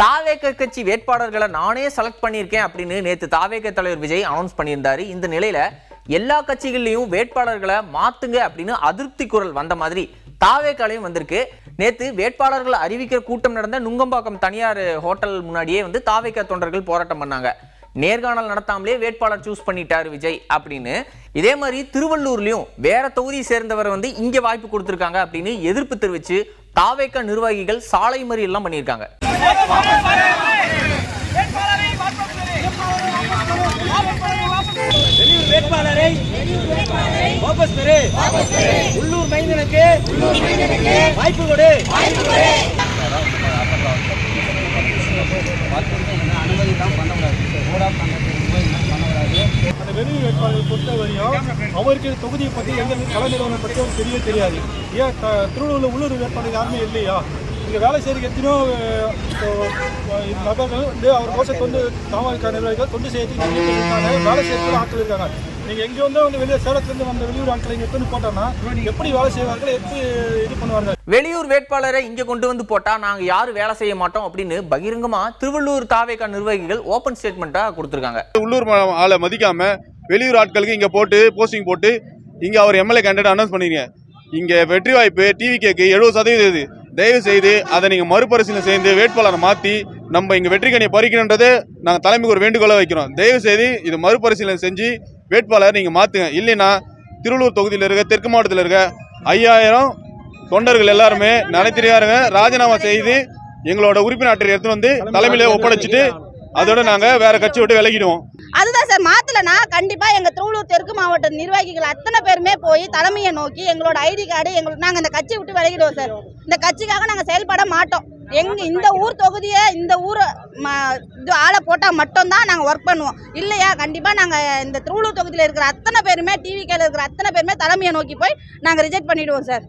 தாவேக கட்சி வேட்பாளர்களை நானே செலக்ட் பண்ணியிருக்கேன் அப்படின்னு நேற்று தாவேக தலைவர் விஜய் அனௌன்ஸ் பண்ணியிருந்தாரு. இந்த நிலையில எல்லா கட்சிகள்லையும் வேட்பாளர்களை மாத்துங்க அப்படின்னு அதிருப்தி குரல் வந்த மாதிரி தாவேகாலையும் வந்திருக்கு. நேற்று வேட்பாளர்களை அறிவிக்கிற கூட்டம் நடந்த நுங்கம்பாக்கம் தனியார் ஹோட்டல் முன்னாடியே தாவேக தொண்டர்கள் போராட்டம் பண்ணாங்க. நேர்காணல் நடத்தாமலே வேட்பாளர் சூஸ் பண்ணிட்டாரு விஜய் அப்படின்னு. இதே மாதிரி திருவள்ளூர்லயும் வேற தொகுதியை சேர்ந்தவரை இங்க வாய்ப்பு கொடுத்திருக்காங்க அப்படின்னு எதிர்ப்பு தெரிவிச்சு தாவேக நிர்வாகிகள் சாலை மறியல் எல்லாம் பண்ணியிருக்காங்க. வேட்பாளரை வாபஸ் பெறு, உள்ளூர் மைந்தனுக்கு வாய்ப்பு கொடு. அனுமதி தான் பண்ணக்கூடாது. அந்த வெளியூர் வேட்பாளர்கள் பொறுத்தவரையும் அவருக்கு தொகுதியை பற்றி எந்த கலை நிறுவனம் பற்றி அவருக்கு தெரியவே தெரியாது. ஏன் திருவள்ளூரில் உள்ளூர் வேட்பாளர் யாருமே இல்லையா? இங்கே வேலை செய்கிற எத்தனையோ நபர்கள் அவர் கோஷத்தை தாமரைக்கான நிர்வாகிகள் தொண்டு செய்யறதுக்கு வேலை செய்யறதுக்கு ஆட்கள் இருக்காங்க. நீங்கள் எங்கே வெளியே சேலத்துலேருந்து வந்த வெளியூர் ஆட்களை இங்கே கொண்டு போட்டோம்னா எப்படி வேலை செய்வார்கள், எப்படி இது பண்ணுவாங்க? வெளியூர் வேட்பாளரை இங்க கொண்டு போட்டா நாங்க யாரும் வேலை செய்ய மாட்டோம் அப்படின்னு பகிரங்கமா திருவள்ளூர் தாவேகா நிர்வாகிகள் ஓபன் ஸ்டேட்மெண்டா கொடுத்திருக்காங்க. உள்ளூர் ஆளை மதிக்காம வெளியூர் ஆட்களுக்கு இங்க போட்டு போஸ்டிங் போட்டு இங்க அவர் எம்எல்ஏ கேண்டிடேட் அனௌன்ஸ் பண்ணீங்க. இங்க வெற்றி வாய்ப்பு டிவிகேக்கு 70%. தயவு செய்து அதை நீங்க மறுபரிசீலனை செய்து வேட்பாளரை மாத்தி நம்ம இங்க வெற்றி கனியை பறிக்கணுன்றதை நாங்கள் தலைமைக்கு ஒரு வேண்டுகோளை வைக்கிறோம். தயவு செய்து இது மறுபரிசீலனை செஞ்சு வேட்பாளர் நீங்க மாத்துங்க. இல்லைன்னா திருவள்ளூர் தொகுதியில் இருக்க தெற்கு மாவட்டத்தில் இருக்க 5000 தொண்டர்கள் எல்லாருமே நினைத்திரியாருங்க ராஜினாமா செய்து எங்களோட உறுப்பினர் அட்டை எடுத்து தலைமையில ஒப்படைச்சிட்டு அதோட நாங்க வேற கட்சி விட்டு விலகிடுவோம். அதுதான் சார், மாத்தலனா கண்டிப்பா எங்க திருவள்ளூர் தெற்கு மாவட்ட நிர்வாகிகள் அத்தனை பேருமே போய் தலைமையை நோக்கி எங்களோட ஐடி கார்டு நாங்க இந்த கட்சியை விட்டு விலகிடுவோம் சார். இந்த கட்சிக்காக நாங்க செயல்பட மாட்டோம். இந்த ஊர் தொகுதியை இந்த ஊர் ஆளை போட்டா மட்டும்தான் நாங்க ஒர்க் பண்ணுவோம். இல்லையா கண்டிப்பா நாங்க இந்த திருவள்ளூர் தொகுதியில இருக்கிற அத்தனை பேருமே டிவிகேல இருக்கிற அத்தனை பேருமே தலைமையை நோக்கி போய் நாங்க ரிஜெக்ட் பண்ணிடுவோம் சார்.